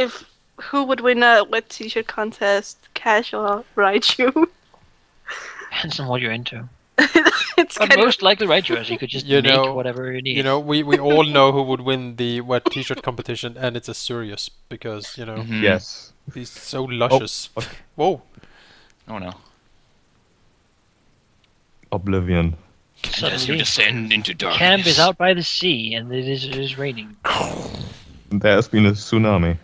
If who would win a wet t-shirt contest, Cash or Raichu? Depends on what you're into. It's But kind most likely Raichu, as you could just make whatever you need. You know, we all know who would win the wet t-shirt competition, and it's a Sirius because you know Yes. he's so luscious. Oh, okay. Whoa! Oh no. Oblivion. As you descend into darkness. Camp is out by the sea, and it is raining. There's been a tsunami.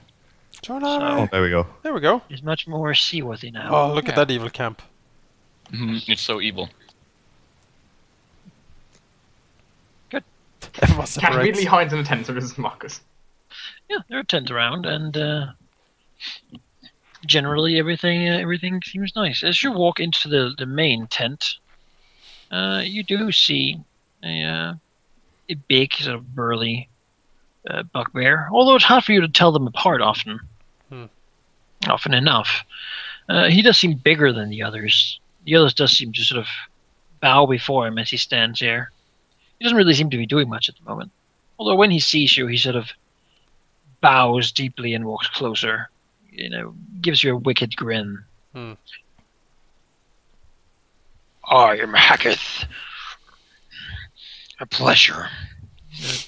Tsunami. Oh, there we go. There we go. It's much more seaworthy now. Oh, look at that evil camp. It's so evil. Good. Everyone Cat separates. immediately hides in a tent so this is Marcus. Yeah, there are tents around, and generally everything seems nice. As you walk into the main tent, you do see a big, sort of burly bugbear. Although it's hard for you to tell them apart often. Often enough. He does seem bigger than the others. The others does seem to sort of bow before him as he stands there. He doesn't really seem to be doing much at the moment. Although when he sees you, he sort of bows deeply and walks closer. You know, gives you a wicked grin. I am Hacketh. A pleasure.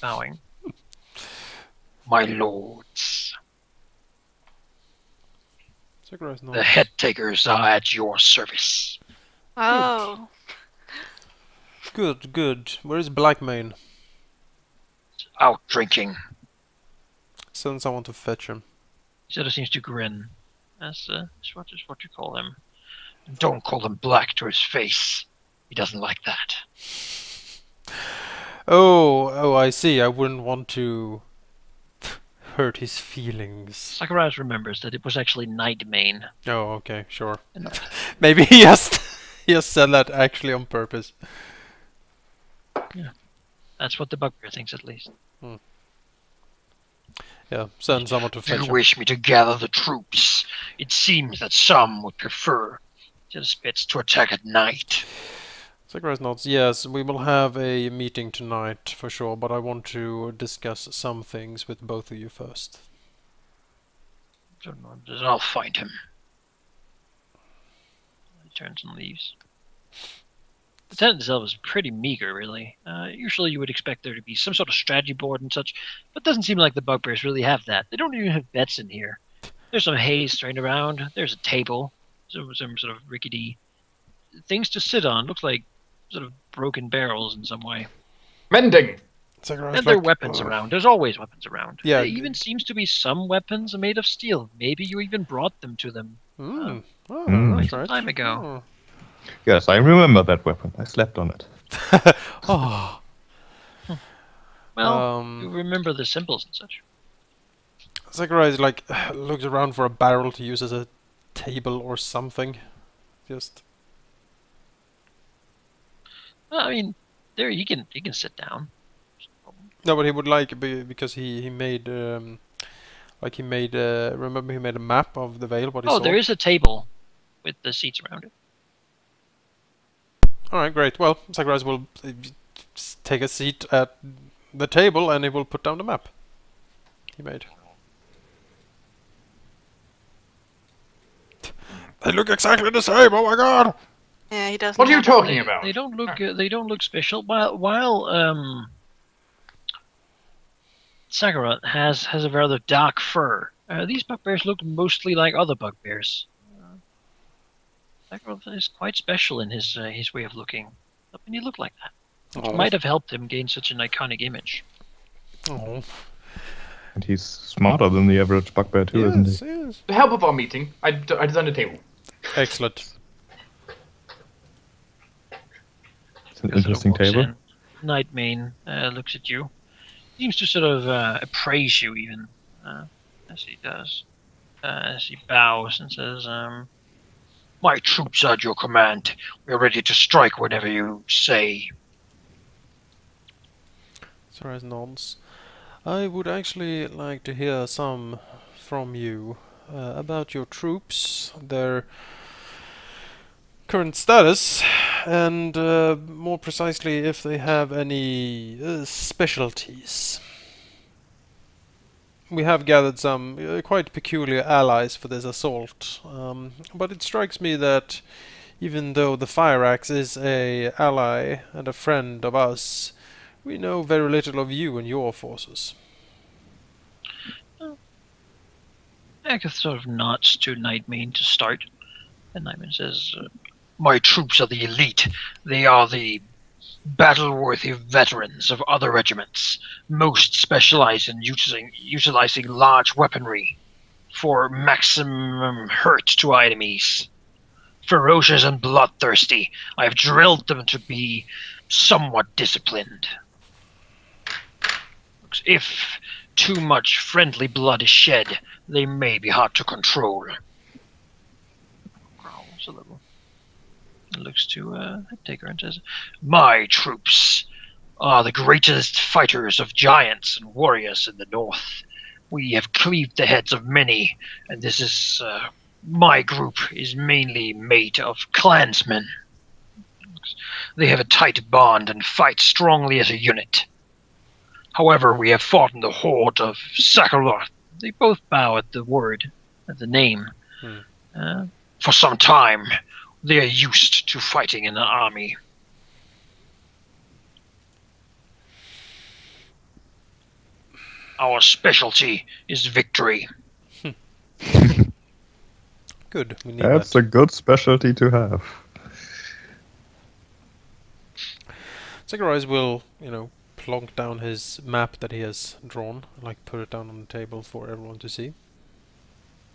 Bowing. My lords. The head takers are at your service. Oh. Good, good. Where's Blackmane? Out drinking. Send someone to fetch him. He sort of seems to grin. That's what you call him. Don't call him black to his face. He doesn't like that. Oh, I see. I wouldn't want to hurt his feelings. Sakurai remembers that it was actually Nightmane. Oh, okay, sure. Maybe he has said that actually on purpose. Yeah, that's what the bugbear thinks, at least. Yeah, send someone to fetch him. You wish me to gather the troops? It seems that some would prefer just spits to attack at night. Sakurai nods. Yes, we will have a meeting tonight for sure, but I want to discuss some things with both of you first. I'll find him. He turns and leaves. The tent itself is pretty meager, really. Usually you would expect there to be some sort of strategy board and such, but it doesn't seem like the bugbears really have that. They don't even have beds in here. There's some hay strewn around. There's a table. Some sort of rickety things to sit on. Looks like sort of broken barrels in some way. Mending! And there are weapons around. There's always weapons around. Yeah. There even seems to be some weapons made of steel. Maybe you even brought them to them. That's right. Time ago. Yes, I remember that weapon. I slept on it. Oh. Well, you remember the symbols and such. Sakurai like looks around for a barrel to use as a table or something. Just. Well, I mean, there he can sit down. No, but he would like because he made remember he made a map of the Vale. What he saw. There is a table with the seats around it. All right, great. Well, Sakurai will take a seat at the table and he will put down the map he made. They look exactly the same. Oh my god! Yeah, he doesn't. What are you talking about? They don't look. They don't look special. While Sakura has a rather dark fur. These bugbears look mostly like other bugbears. Sakura is quite special in his way of looking. How can he look like that? Which might have helped him gain such an iconic image. Oh. And he's smarter than the average bugbear too, isn't he? Yes. With the help of our meeting, I designed a table. Excellent. It's an interesting table. Nightmane looks at you. Seems to sort of appraise you even, as he does. As he bows and says, my troops are at your command. We are ready to strike whenever you say. Sakurai nods. I would actually like to hear some from you about your troops, their current status, and more precisely if they have any specialties. we have gathered some quite peculiar allies for this assault, but it strikes me that even though the Fire Axe is a ally and a friend of us, we know very little of you and your forces. Agatha sort of nods to Nightmane to start, and Nightmane says, "My troops are the elite. They are the battle-worthy veterans of other regiments, most specialized in utilizing large weaponry for maximum hurt to enemies. Ferocious and bloodthirsty, I have drilled them to be somewhat disciplined. If too much friendly blood is shed, they may be hard to control." Growls a little. Looks to Taker and says, "My troops are the greatest fighters of giants and warriors in the north. We have cleaved the heads of many, and this is my group is mainly made of clansmen. They have a tight bond and fight strongly as a unit. However, we have fought in the horde of Sakaloth." They both bow at the word, at the name. "For some time. They are used to fighting in an army. Our specialty is victory." Good, we need That's that. a good specialty to have. Zacharias will, plonk down his map that he has drawn, like put it down on the table for everyone to see.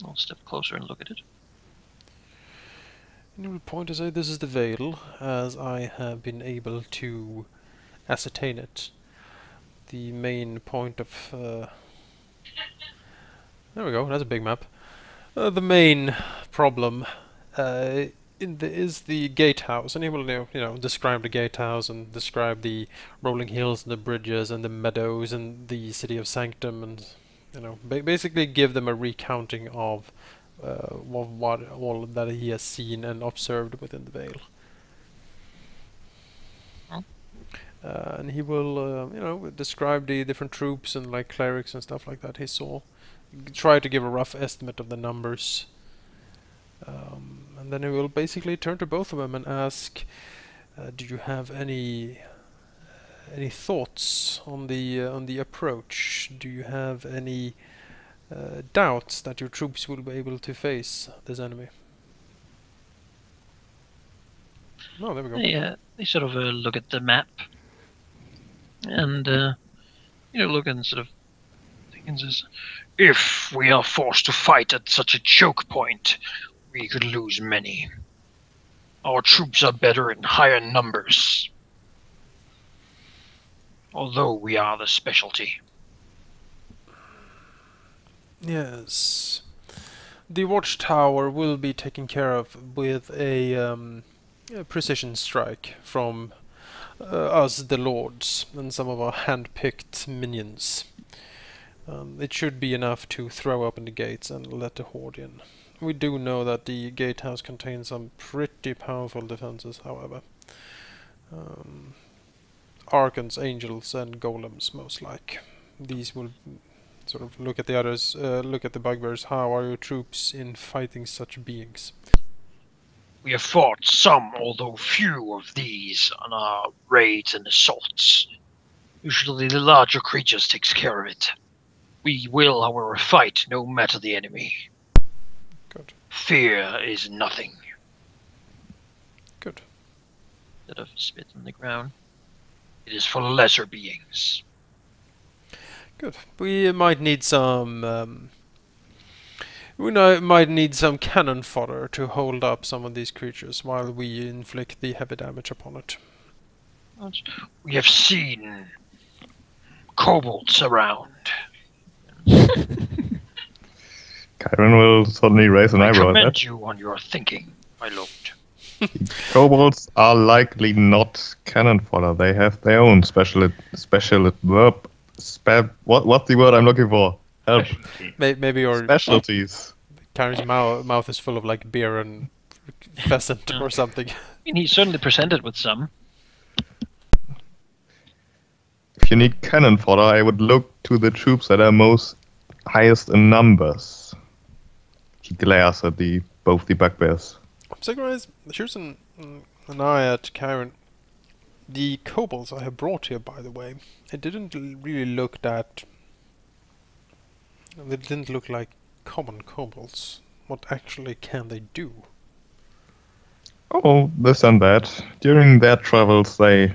I'll step closer and look at it. And he will point and say, "This is the Vale, as I have been able to ascertain it. The main point of... there we go, that's a big map. The main problem is the gatehouse," and he will describe the gatehouse and describe the rolling hills and the bridges and the meadows and the city of Sanctum, and basically give them a recounting of what all that he has seen and observed within the Vale. And he will describe the different troops and like clerics and stuff like that he saw. Try to give a rough estimate of the numbers. And then he will basically turn to both of them and ask, "Do you have any thoughts on the approach? Do you have any doubts that your troops will be able to face this enemy?" Oh, there we go. They sort of look at the map, and look and sort of think and says, "If we are forced to fight at such a choke point, we could lose many. Our troops are better in higher numbers, although we are the specialty." Yes. The watchtower will be taken care of with a precision strike from us, the lords, and some of our hand-picked minions. It should be enough to throw open the gates and let the horde in. We do know that the gatehouse contains some pretty powerful defenses, however. Archons, angels, and golems, most like. These will sort of look at the others, look at the bugbears. How are your troops in fighting such beings? "We have fought some, although few, of these on our raids and assaults. Usually the larger creatures takes care of it. We will, however, fight no matter the enemy. Good. Fear is nothing." Good. Instead of spit on the ground. "It is for lesser beings." Good. We might need some. Might need some cannon fodder to hold up some of these creatures while we inflict the heavy damage upon it. "We have seen kobolds around." Kyron will suddenly raise an "I eyebrow at commend that. you on your thinking, my lord." Kobolds are likely not cannon fodder. They have their own special verb. What's the word I'm looking for? Help. Maybe your Specialties. Karen's mouth is full of like beer and pheasant or something. I mean, he certainly presented with some. If you need cannon fodder, I would look to the troops that are most highest in numbers. He glares at both the bugbears. Zacharias, here's an eye at Karen. The kobolds I have brought here, by the way, it didn't really look that. They didn't look like common kobolds. What actually can they do? Oh, this and that. During their travels, they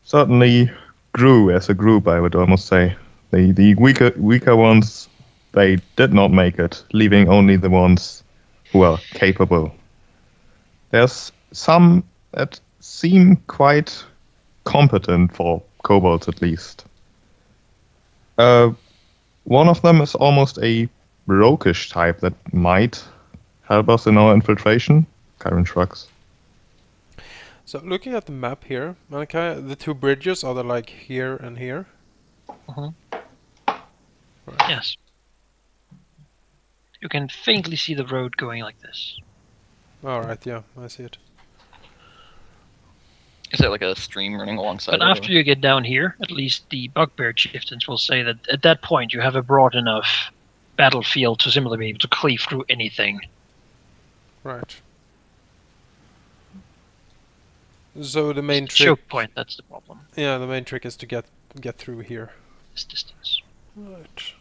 certainly grew as a group, I would almost say. The weaker ones, they did not make it, leaving only the ones who are capable. There's some that seem quite competent for kobolds, at least. One of them is almost a roguish type that might help us in our infiltration. Karen shrugs. So looking at the map here, Malachi, the two bridges are they like here and here? Mhm. Right. Yes. You can faintly see the road going like this. Alright, yeah, I see it. Is there like a stream running alongside But it, after you get down here, at least the bugbear chieftains will say that at that point you have a broad enough battlefield to simply be able to cleave through anything. Right. So the main trick, Choke point, that's the problem. yeah, the main trick is to get through here. This distance. Right.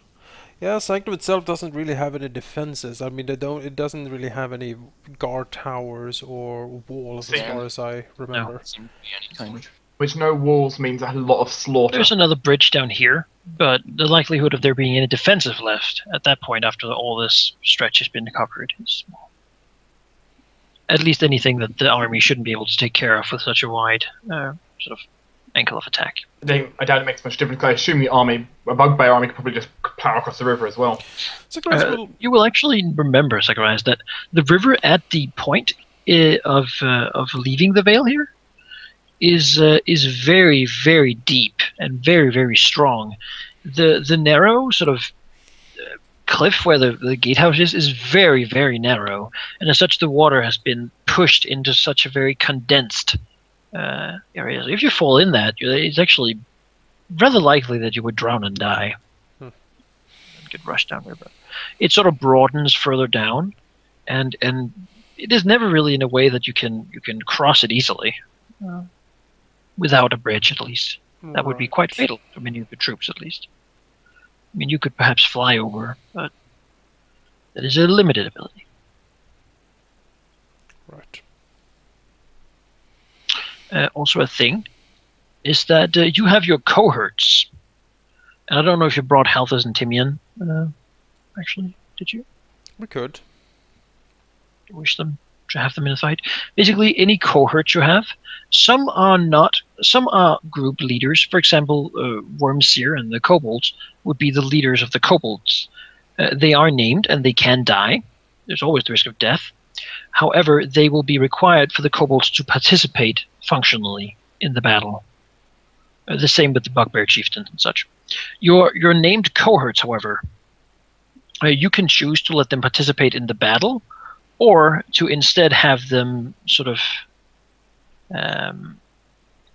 Yeah, Sanctum itself doesn't really have any defenses. I mean, it doesn't really have any guard towers or walls, as Yeah. far as I remember. Seem to be any kind. Which no walls means a lot of slaughter. There's another bridge down here, but the likelihood of there being any defensive left at that point after all this stretch has been covered is small. At least anything that the army shouldn't be able to take care of with such a wide sort of angle of attack. I doubt it makes much difference. 'Cause I assume the army, a bugbear army, could probably just plow across the river as well. Zacharias will... You will actually remember, Zacharias, that the river at the point of leaving the Vale here is very, very deep and very, very strong. The narrow sort of cliff where the gatehouse is very, very narrow, and as such the water has been pushed into such a very condensed area. So if you fall in that, it's actually rather likely that you would drown and die. And get rushed downriver. It sort of broadens further down, and it is never really in a way that you can cross it easily, without a bridge at least. That would be quite fatal for many of the troops, at least. I mean, you could perhaps fly over, but that is a limited ability. Right. Also, a thing is that you have your cohorts. And I don't know if you brought Halthus and Timian. Actually, did you? We could. Wish them to have them in the fight. Basically, any cohort you have, some are group leaders. For example, Wormseer and the kobolds would be the leaders of the kobolds. They are named and they can die. There's always the risk of death. However, they will be required for the kobolds to participate functionally in the battle. The same with the bugbear chieftains and such. Your named cohorts, however, you can choose to let them participate in the battle, or to instead have them sort of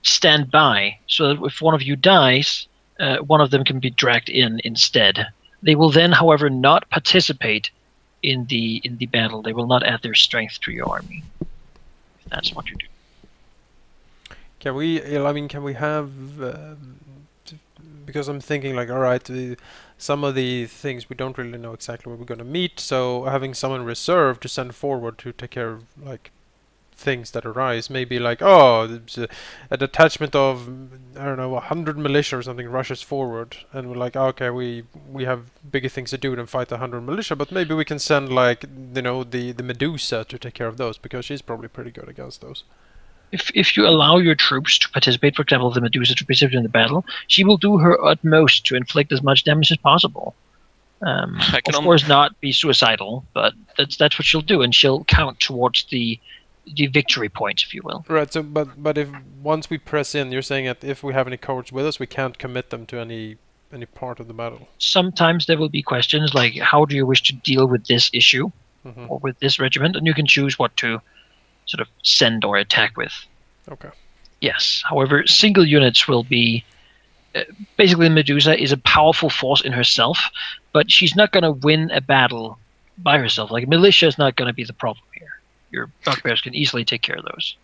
stand by, so that if one of you dies, one of them can be dragged in instead. They will then, however, not participate in the battle. They will not add their strength to your army. If that's what you do. Can we? I mean, can we have? Because I'm thinking, like, all right, some of the things we don't really know exactly where we're going to meet. So having someone reserved to send forward to take care of like things that arise, maybe like, oh, a detachment of, I don't know, 100 militia or something rushes forward, and we're like, okay, we have bigger things to do than fight 100 militia, but maybe we can send, like, you know, the Medusa to take care of those, because she's probably pretty good against those. If you allow your troops to participate, for example, the Medusa to participate in the battle, she will do her utmost to inflict as much damage as possible. Of course, not be suicidal, but that's what she'll do, and she'll count towards the victory points, if you will. Right. So, but if once we press in, you're saying that if we have any cohorts with us, we can't commit them to any part of the battle. Sometimes there will be questions like, how do you wish to deal with this issue, or with this regiment, and you can choose what to sort of send or attack with. Okay. Yes. However, single units will be basically, Medusa is a powerful force in herself, but she's not going to win a battle by herself. Like militia is not going to be the problem here. Your bugbears can easily take care of those.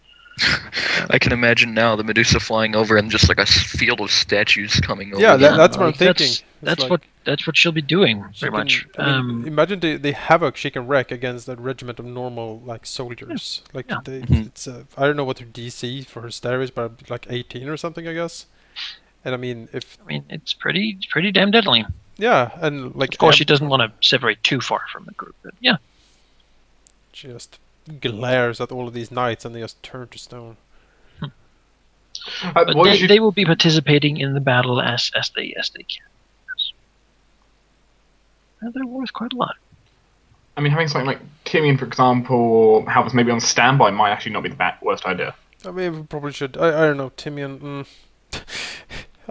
I can imagine now the Medusa flying over and just like a field of statues coming over. Yeah, them. that's what I'm thinking. That's It's like that's what she'll be doing, she pretty can- much. I mean, imagine the havoc she can wreak against a regiment of normal like soldiers. Like Yeah. it's I don't know what her DC for her stair is, but like 18 or something, I guess. And I mean, if I mean, it's pretty damn deadly. yeah, and like Of course, she doesn't want to separate too far from the group, but yeah. she just glares at all of these knights and they just turn to stone. But what did you- they will be participating in the battle as they can. Yes. And they're worth quite a lot. I mean, having something like Timian, for example, or Halvus maybe on standby might actually not be the worst idea. I mean, we probably should. I don't know, Timian.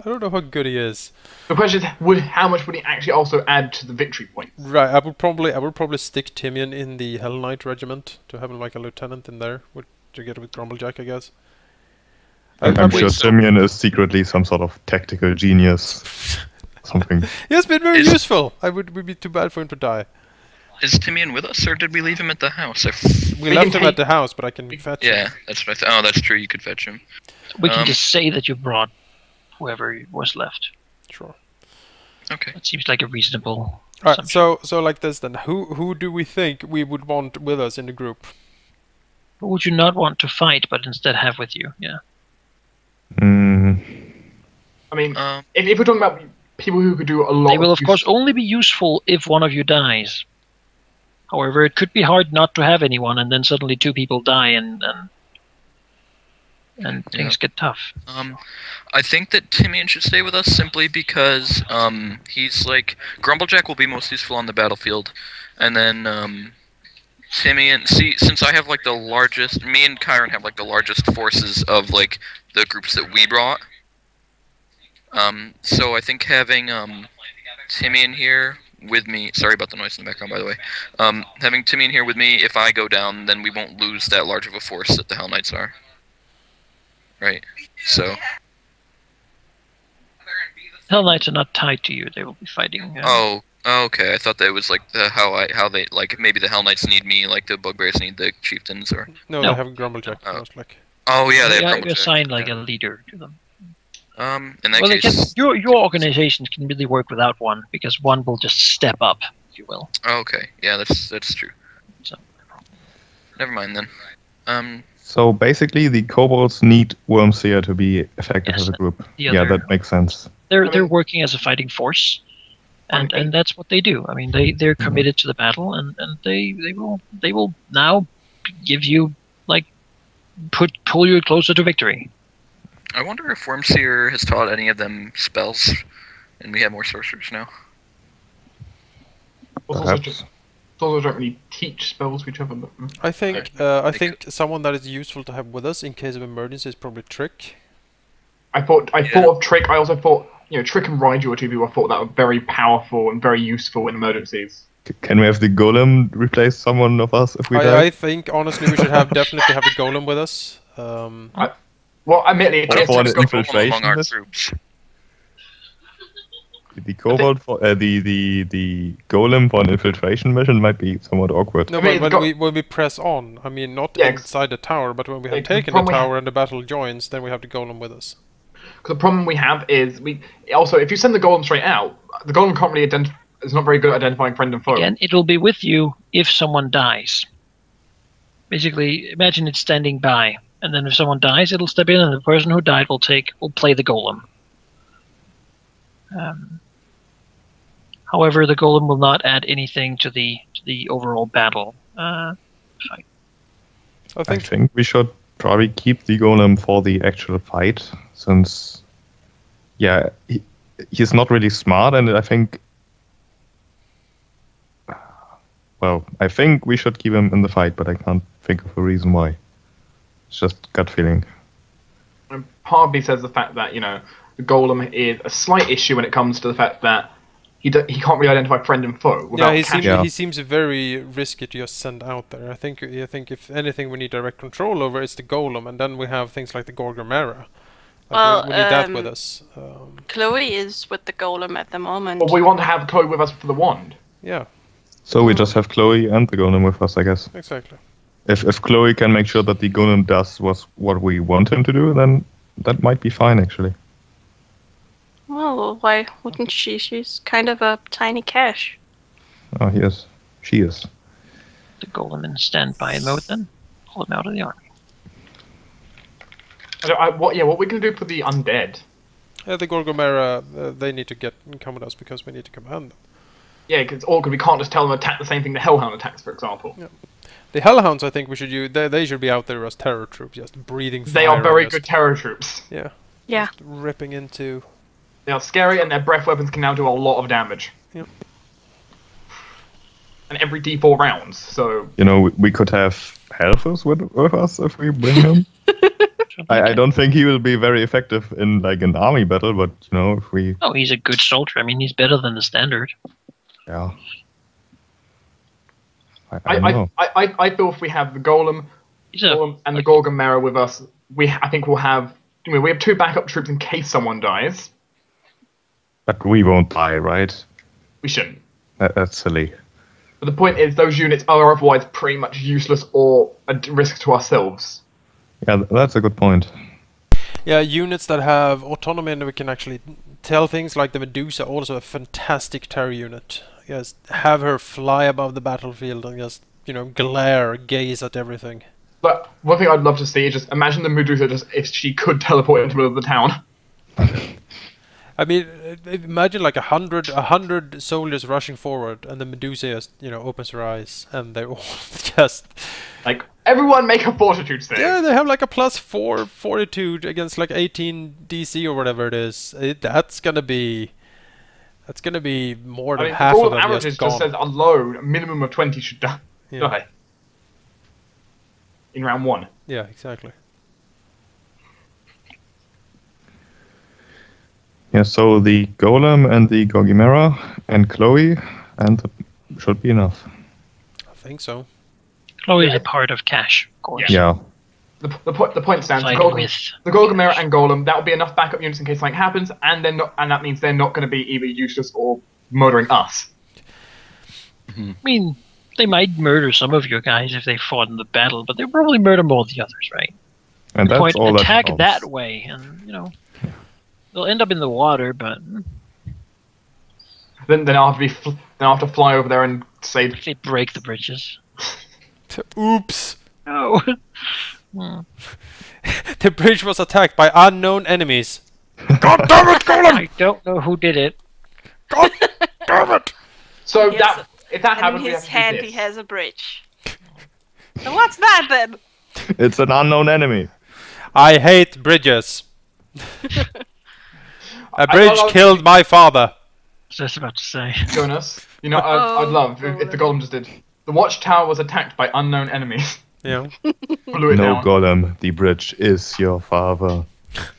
I don't know how good he is. The question is, how much would he actually also add to the victory point? Right, I would probably stick Timian in the Hell Knight regiment to have him like a lieutenant in there, together with Grumblejack, I guess. I'm I sure Simeon is secretly some sort of tactical genius. Something. He has been very Is- useful. Would be too bad for him to die. Is Timian with us, or did we leave him at the house? We We left can him at take- the house, but I can fetch him. Yeah, that's what I thought. Oh, that's true. You could fetch him. We can Um, just say that you brought whoever was left. Sure. Okay. That seems like a reasonable Alright, assumption. so like this then. Who do we think we would want with us in the group? Who would you not want to fight, but instead have with you? Yeah. Mm, I mean, Um, if we're talking about people who could do a lot They will, of use- course, only be useful if one of you dies. However, it could be hard not to have anyone, and then suddenly two people die, and things get tough. I think that Timian should stay with us simply because he's like Grumblejack will be most useful on the battlefield, and then Timian. See, since I have like the largest, me and Kyron have like the largest forces of like the groups that we brought. So I think having Timian here with me. Sorry about the noise in the background, by the way. Having Timian here with me, if I go down, then we won't lose that large of a force that the Hell Knights are. Right. So. Hell Knights are not tied to you; they will be fighting. Oh, okay. I thought that was like how they like maybe the Hell Knights need me, like the Bugbears need the chieftains, or. No, No. they have Grumblejack. Oh. Most like. Oh yeah, they have you Grumblejack. assign like a leader to them. In that Well, they can, case. your organizations can really work without one because one will just step up, if you will. Oh, okay. Yeah, that's true. So. Never mind then. so basically, the kobolds need Wormseer to be effective Yes, as a group. the Yeah, other- that makes sense. They're working as a fighting force, and that's what they do. I mean, they're committed to the battle, and they will now give you like pull you closer to victory. I wonder if Wormseer has taught any of them spells, and we have more sorcerers now. Sorcerers don't really teach spells to each other, but I think I think someone that is useful to have with us in case of emergency is probably Trick. I thought of Trick. I also thought, Trick and Raiju were two people I thought that were very powerful and very useful in emergencies. Can we have the golem replace someone of us if we die? I think honestly we should definitely have the golem with us. Well, admittedly, it Or takes for an to go infiltration among our list? troops. The kobold for the golem for an infiltration mission might be somewhat awkward. No, I mean, but go- when we press on, I mean not Yeah, ex- inside the tower, but when we have Like, taken the when we tower and the battle joins, then we have the golem with us. Because the problem we have is if you send the golem straight out, the golem can't really is not very good at identifying friend and foe. Again, it will be with you if someone dies. Basically, imagine it's standing by, and then if someone dies, it'll step in, and the person who died will play the golem. However, the golem will not add anything to the overall battle fight. I I think think we should probably keep the golem for the actual fight, since, yeah, he's not really smart, and I think, well, I think we should keep him in the fight, but I can't think of a reason why. It's just gut feeling. And part of me says the fact that the golem is a slight issue when it comes to the fact that he can't really identify friend and foe. Without he seems very risky to just send out there. I think if anything we need direct control over, it's the golem, and then we have things like the Gorgomera. Well, we need that with us. Chloe is with the golem at the moment. But we want to have Chloe with us for the wand. Yeah, So we just have Chloe and the golem with us, I guess. exactly. If Chloe can make sure that the golem does what we want him to do, then that might be fine, actually. Well, why wouldn't she? She's kind of a tiny cache. Oh, he is. She is. The golem in standby mode then. Pull him out of the army. What we can do for the undead? The Gorgomera, they need to come with us because we need to command them. Yeah, because we can't just tell them to attack the same thing the Hellhound attacks, for example. Yeah. The Hellhounds, I think we should use. They should be out there as terror troops, just breathing fire. They are very and good just- terror troops. Yeah. Yeah. Just ripping into. They are scary, and their breath weapons can now do a lot of damage. Yep. And every D4 rounds, so... You know, we could have Helfers with us if we bring him. I don't think he will be very effective in like an army battle, but you know, if we... Oh, he's a good soldier. I mean, he's better than the standard. Yeah. I don't know. I feel if we have the Golem, He's a and the Gorgomera with us, I think we'll have... we have 2 backup troops in case someone dies. But we won't die, right? We shouldn't. That's silly. But the point is, those units are otherwise pretty much useless or a risk to ourselves. Yeah, that's a good point. Yeah, units that have autonomy and we can actually tell things like the Medusa, also a fantastic terror unit. Just have her fly above the battlefield and just, gaze at everything. But one thing I'd love to see is just imagine the Medusa just if she could teleport into the middle of the town. I mean, imagine like 100 soldiers rushing forward, and the Medusa just, opens her eyes, and they all just... Like, everyone make a fortitude save. Yeah, they have like a +4 fortitude against like 18 DC or whatever it is. That's gonna be more than half all of of them averages just gone. just says a low, a minimum of 20 should die. Yeah. Die. In round 1. Yeah, exactly. Yeah, so the Golem and the Gorgimera and Chloe, and should be enough. I think so. Chloe is a part of Cash, of course. Yeah. The point stands. The Fighting with Gorgomera and Golem, that will be enough backup units in case something happens, and that means they're not going to be either useless or murdering us. I mean, they might murder some of your guys if they fought in the battle, but they'll probably murder more of the others, right? And that's Point all attack that that counts. way, and they'll end up in the water, but Then I'll have to fly over there and say, they break the bridges. Oops! No. The bridge was attacked by unknown enemies. God damn it, Golem! I don't know who did it. God damn it! so Yes, that if that And happens, in we have his to do hand this. he has a bridge. So what's that then? It's an unknown enemy. I hate bridges. A bridge I'll- killed my father. I was just about to say. Jonas, I'd love if the Golem just did. The watchtower was attacked by unknown enemies. Yeah. Blew it No, down. Golem, the bridge is your father.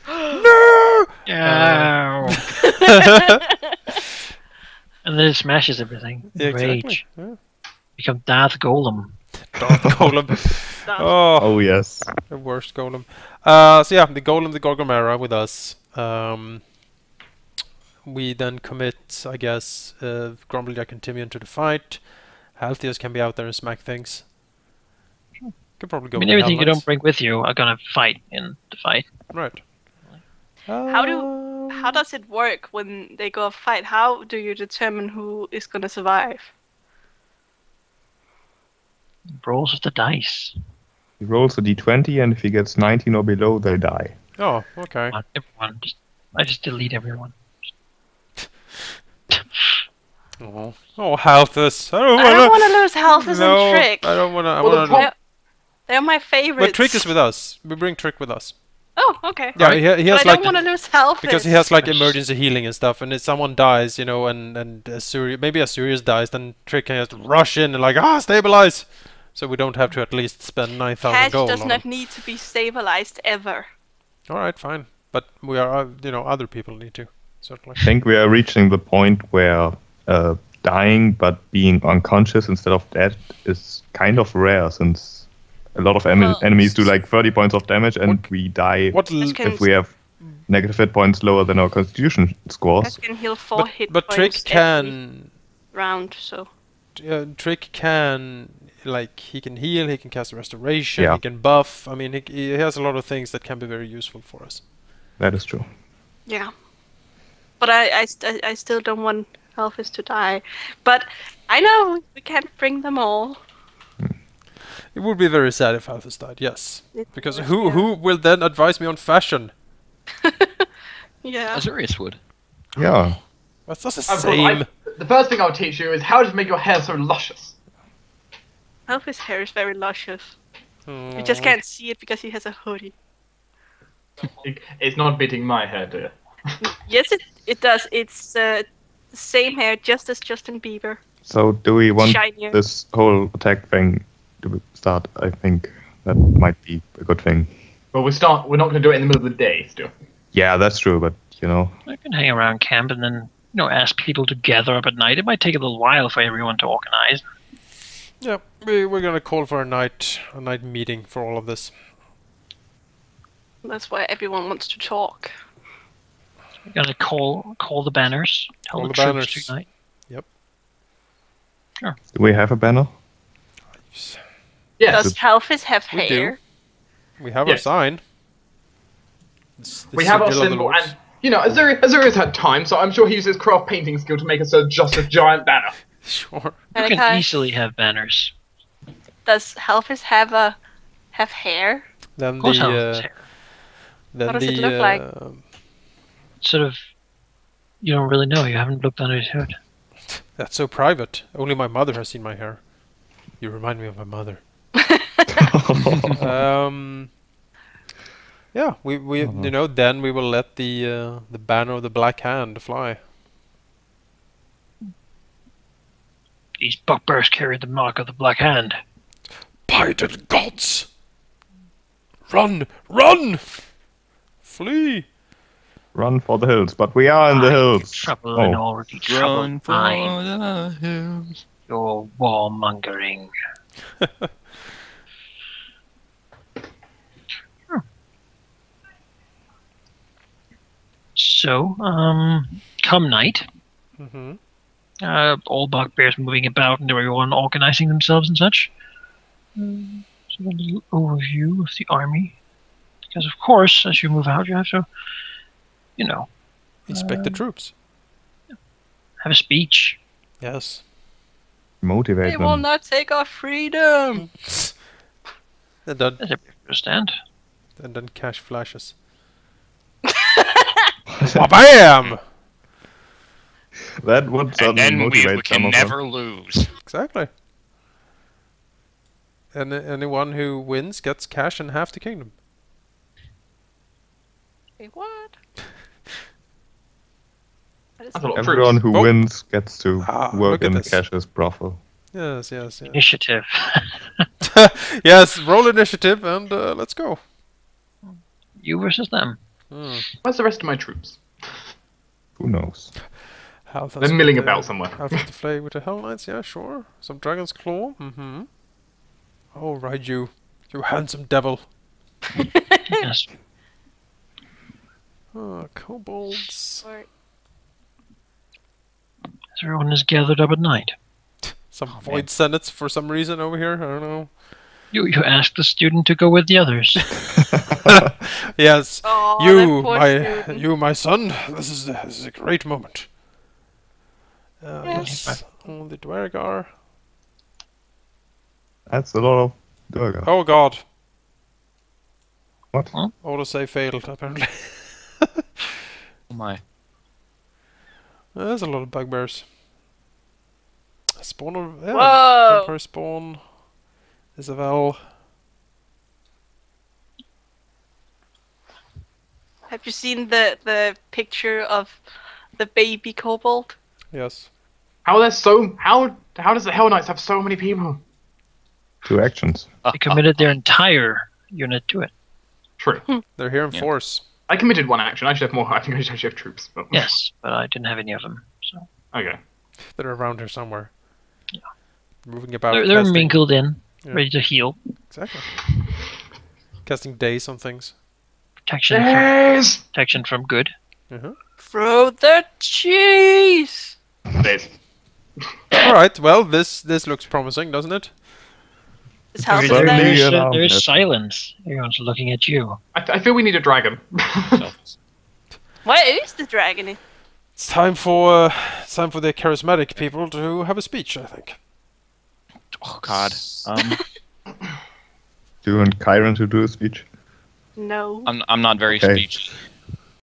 No! Ow. And then it smashes everything. Yeah, exactly. Rage. Yeah. Become Darth Golem. Darth Golem. Oh, Oh, yes. the worst Golem. So yeah, the Golem, the Gorgomera with us. We then commit, I guess, Grumblejack and Timian to the fight. Halthios can be out there and smack things. Could probably go I mean, with everything you Hellknights. don't bring with you are gonna fight in the fight. Right. How does it work when they go fight? How do you determine who is gonna survive? Rolls with the dice. He rolls a d20, and if he gets 19 or below, they die. Oh, okay. Not everyone. I just delete everyone. Oh, Halthus. I don't I don't wanna. want to lose Halthus No, and Trick. I don't wanna. I Well, the wanna. problem- They're my favorites. But Trick is with us. We bring Trick with us. Oh, okay. Yeah, Right. he has But I like don't want to lose Halthus. because he has like emergency healing and stuff. And if someone dies, and maybe Asurius dies, then Trick can just rush in and stabilize. So we don't have to at least spend 9,000 Cash gold does on not him. need to be stabilized ever. All right, fine. But we are, other people need to certainly. I think we are reaching the point where dying but being unconscious instead of dead is kind of rare, since a lot of Well, enemies do like 30 points of damage, and we die What This can- if we have negative hit points lower than our Constitution I scores. can heal 4 hit But Trick points every can round, so... Trick can, like, he can heal, he can cast restoration, Yeah. he can buff. I mean, he has a lot of things that can be very useful for us. That is true. Yeah. But I still don't want Elvis to die. But I know we can't bring them all. It would be very sad if Alphys died, yes. It Because would, who yeah. who will then advise me on fashion? Yeah. Azurius would. Yeah. That's not the Of course, same. the first thing I'll teach you is how to make your hair so luscious. Elvis' hair is very luscious. You Mm. just can't see it because he has a hoodie. It's not beating my hair, dear. Yes, it does. It's the same hair, just as Justin Bieber. So do we want Shinier. this whole attack thing to start? I think that might be a good thing. Well, we're not going to do it in the middle of the day still. Yeah, that's true, but you know, I can hang around camp and then, ask people to gather up at night. It might take a little while for everyone to organize. Yeah, we're gonna call for a night meeting for all of this. That's why everyone wants to talk. We're gonna call the banners. Tell Call the the troops banners. tonight. do we have a banner? Yes, Does Halfis have We do. hair? We have our Yes. sign. we have our sigil of the symbol, Lords. and Azurius had time, so I'm sure he used his craft painting skill to make us just a giant banner. Sure. You can Malachi, easily have banners. does Halfis have hair? Then Of course, the Half's hair. then What does the it look like? Sort of, you don't really know. You haven't looked under his hood. That's so private. Only my mother has seen my hair. You remind me of my mother. Yeah, we then we will let the banner of the Black Hand fly. These bugbears carry the mark of the Black Hand. By the gods! Run! Run! Flee! Run for the hills, but we are in the hills. Trouble and Oh, already trouble. Run for Fine. the hills. You're warmongering. So, come night, Mm-hmm. all bugbears moving about and everyone organizing themselves and such. So a little overview of the army. Because of course, as you move out, you have to, Inspect the troops. have a speech. Yes. motivate They will them. not take our freedom. And then, As everyone understand. cash flashes. Bam! That would And certainly then we motivate some can of them. never lose. Exactly. And anyone who wins gets cash and half the kingdom. Wait, what? That is That's a lot of Everyone troops. who Oh. wins gets to Ah, work look at in this. Cash's brothel. Yes. Initiative. Yes, roll initiative and let's go. You versus them. Where's the rest of my troops? Who knows? Half They're milling about somewhere. Half of the flay with the Hell Knights, yeah, sure. Some Dragon's Claw, mm-hmm. Oh, right, you handsome devil. Yes. Kobolds. Or- As everyone is gathered up at night. Some Void Senates for some reason over here, I don't know. You ask the student to go with the others. Yes, Oh, you, that poor student. my son, this is a great moment. Yes. Yes, oh, the Dwergar. That's a lot of Durga. Oh god. What? Huh? Autosave failed, apparently. Oh my. There's a lot of bugbears. Spawn of... Yeah, Whoa! Vampire Spawn. Isabel. Have you seen the picture of the baby kobold? Yes. How does the Hell Knights have so many people? 2 actions. They committed their entire unit to it. True. They're here in Yeah. force. I committed 1 action. I should have more. I think I should actually have troops. But... Yes, but I didn't have any of them. So Okay. They're around here somewhere. Moving about. they're casting- mingled in, Yeah. ready to heal. Exactly. Casting days on things. Protection from good. Throw the cheese! Please. All right. Well, this looks promising, doesn't it? This helps There- them. there- Yeah, There is yes. silence. Everyone's looking at you. I feel we need a dragon. Where is the dragon? It's time for the charismatic people to have a speech, I think. Oh God. Do you want Kyron to do a speech? No. I'm not very Okay. speechy.